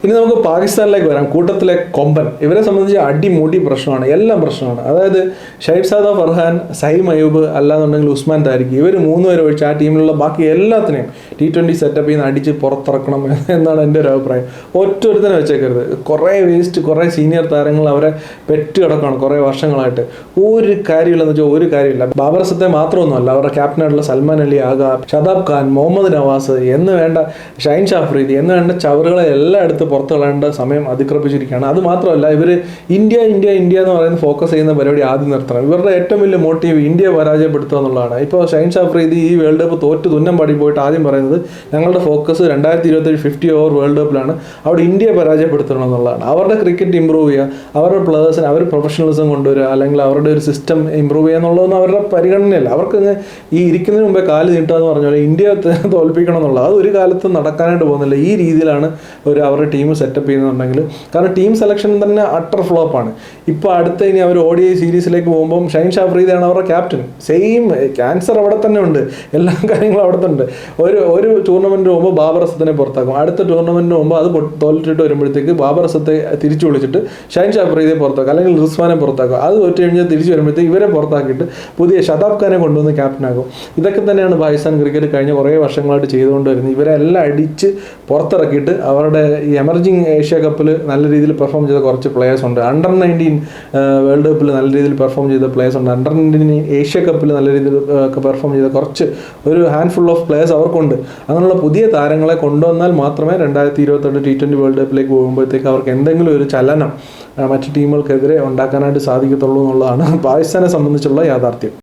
ഇനി നമുക്ക് പാകിസ്ഥാനിലേക്ക് വരാം. കൂട്ടത്തിലെ കൊമ്പൻ ഇവരെ സംബന്ധിച്ച് അടിമുടി പ്രശ്നമാണ്, എല്ലാം പ്രശ്നമാണ്. അതായത് ഷൈബ്സാദ ഫർഹാൻ, സൈം അയൂബ്, അല്ലാന്നുണ്ടെങ്കിൽ ഉസ്മാൻ താരിഖ്, ഇവർ മൂന്നുപേരെ ഒഴിച്ച് ആ ടീമിലുള്ള ബാക്കി എല്ലാത്തിനെയും T20 സെറ്റപ്പ് ചെയ്യുന്ന അടിച്ച് പുറത്തിറക്കണം എന്നാണ് എൻ്റെ ഒരു അഭിപ്രായം. ഒറ്റൊരുത്തനെ വെച്ചേക്കരുത്. കുറേ വേസ്റ്റ്, കുറേ സീനിയർ താരങ്ങൾ അവരെ പെറ്റ് കിടക്കുകയാണ് കുറേ വർഷങ്ങളായിട്ട്. ഒരു കാര്യമില്ലെന്ന് വെച്ചാൽ ഒരു കാര്യമില്ല. ബാബർ അസത്തെ മാത്രമൊന്നുമല്ല, അവരുടെ ക്യാപ്റ്റനായിട്ടുള്ള സൽമാൻ അലി ആഗ, ഷതാബ് ഖാൻ, മുഹമ്മദ് നവാസ് എന്ന് വേണ്ട ഷൈൻ ഷാഫ്രീദി എന്ന് വേണ്ട ചവറുകളെ എല്ലാം എടുത്ത് പുറത്ത് കളയേണ്ട സമയം അതിക്രമിച്ചിരിക്കുകയാണ്. അത് മാത്രമല്ല, ഇവർ ഇന്ത്യ ഇന്ത്യ ഇന്ത്യ എന്ന് പറയുന്ന ഫോക്കസ് ചെയ്യുന്ന പരിപാടി ആദ്യം നിർത്തണം. ഇവരുടെ ഏറ്റവും വലിയ മോട്ടീവ് ഇന്ത്യയെ പരാജയപ്പെടുത്തുക എന്നുള്ളതാണ്. ഇപ്പോൾ ഷൈൻ ഷാഫ്രീദി ഈ വേൾഡ് കപ്പ് തോറ്റ് തുന്നം പാടി പോയിട്ട് ആദ്യം പറയുന്നത് ഞങ്ങളുടെ ഫോക്കസ് 2027 50 ഓവർ വേൾഡ് കപ്പിലാണ്, അവിടെ ഇന്ത്യയെ പരാജയപ്പെടുത്തണം എന്നുള്ളതാണ്. അവരുടെ ക്രിക്കറ്റ് ഇമ്പ്രൂവ് ചെയ്യുക, അവരുടെ പ്ലേയേഴ്സിന് അവർ പ്രൊഫഷണലിസം കൊണ്ടുവരിക, അല്ലെങ്കിൽ അവരുടെ ഒരു സിസ്റ്റം ഇമ്പ്രൂവ് ചെയ്യുക എന്നുള്ളതൊന്നും അവരുടെ പരിഗണനയല്ല. അവർക്ക് ഈ ഇരിക്കുന്നതിന് മുമ്പേ കാല് നീട്ടുക എന്ന് പറഞ്ഞാൽ ഇന്ത്യയെ തോൽപ്പിക്കണം എന്നുള്ളത് അത് ഒരു കാലത്തും നടക്കാനായിട്ട് പോകുന്നില്ല. ഈ രീതിയിലാണ് അവരുടെ ടീം സെറ്റപ്പ് ചെയ്യുന്നുണ്ടെങ്കിൽ, കാരണം ടീം സെലക്ഷൻ തന്നെ അട്ടർ ഫ്ലോപ്പാണ്. ഇപ്പോൾ അടുത്ത ഇനി അവർ ODI സീരീസിലേക്ക് പോകുമ്പം ഷൈൻ ഷാഫ്രീദിയാണ് അവരുടെ ക്യാപ്റ്റൻ. സെയിം ക്യാൻസർ അവിടെ തന്നെ ഉണ്ട്, എല്ലാ കാര്യങ്ങളും അവിടെ തന്നെ ഉണ്ട്. ഒരു ടൂർണമെൻറ്റ് പോകുമ്പോൾ ബാബർ അസത്തിനെ പുറത്താക്കും, അടുത്ത ടൂർണമെൻറ്റിന് പോകുമ്പോൾ അത് തോറ്റിട്ട് വരുമ്പോഴത്തേക്ക് ബാബർ അസത്തെ തിരിച്ചു വിളിച്ചിട്ട് ഷൈൻ ഷാഫ്രീദിയെ പുറത്താക്കും, അല്ലെങ്കിൽ റിസ്വാനെ പുറത്താക്കും. അത് തോറ്റ് കഴിഞ്ഞാൽ തിരിച്ചു വരുമ്പോഴത്തേക്ക് ഇവരെ പുറത്താക്കിയിട്ട് പുതിയ ഷതാബ് ഖാനെ കൊണ്ടുവന്ന് ക്യാപ്റ്റനാക്കും. ഇതൊക്കെ തന്നെയാണ് പാകിസ്ഥാൻ ക്രിക്കറ്റ് കഴിഞ്ഞ കുറേ വർഷങ്ങളായിട്ട് ചെയ്തുകൊണ്ട് വരുന്നത്. ഇവരെ എല്ലാം അടിച്ച് പുറത്തിറക്കിയിട്ട് അവരുടെ ഈ എമർജിങ് ഏഷ്യ കപ്പിൽ നല്ല രീതിയിൽ പെർഫോം ചെയ്ത കുറച്ച് പ്ലേയേഴ്സ് ഉണ്ട്. അണ്ടർ-19 വേൾഡ് കപ്പിൽ നല്ല രീതിയിൽ പെർഫോം ചെയ്ത പ്ലേയേഴ്സ് ഉണ്ട്. അണ്ടർ-19 ഏഷ്യ കപ്പിൽ നല്ല രീതിയിൽ പെർഫോം ചെയ്ത കുറച്ച് ഒരു ഹാൻഡ്ഫുൾ ഓഫ് പ്ലേയേഴ്സ് അവർക്കുണ്ട്. അങ്ങനെയുള്ള പുതിയ താരങ്ങളെ കൊണ്ടുവന്നാൽ മാത്രമേ 2028 T20 വേൾഡ് കപ്പിലേക്ക് പോകുമ്പോഴത്തേക്ക് അവർക്ക് എന്തെങ്കിലും ഒരു ചലനം മറ്റ് ടീമുകൾക്കെതിരെ ഉണ്ടാക്കാനായിട്ട് സാധിക്കത്തുള്ളൂ എന്നുള്ളതാണ് പാകിസ്ഥാനെ സംബന്ധിച്ചുള്ള യാഥാർത്ഥ്യം.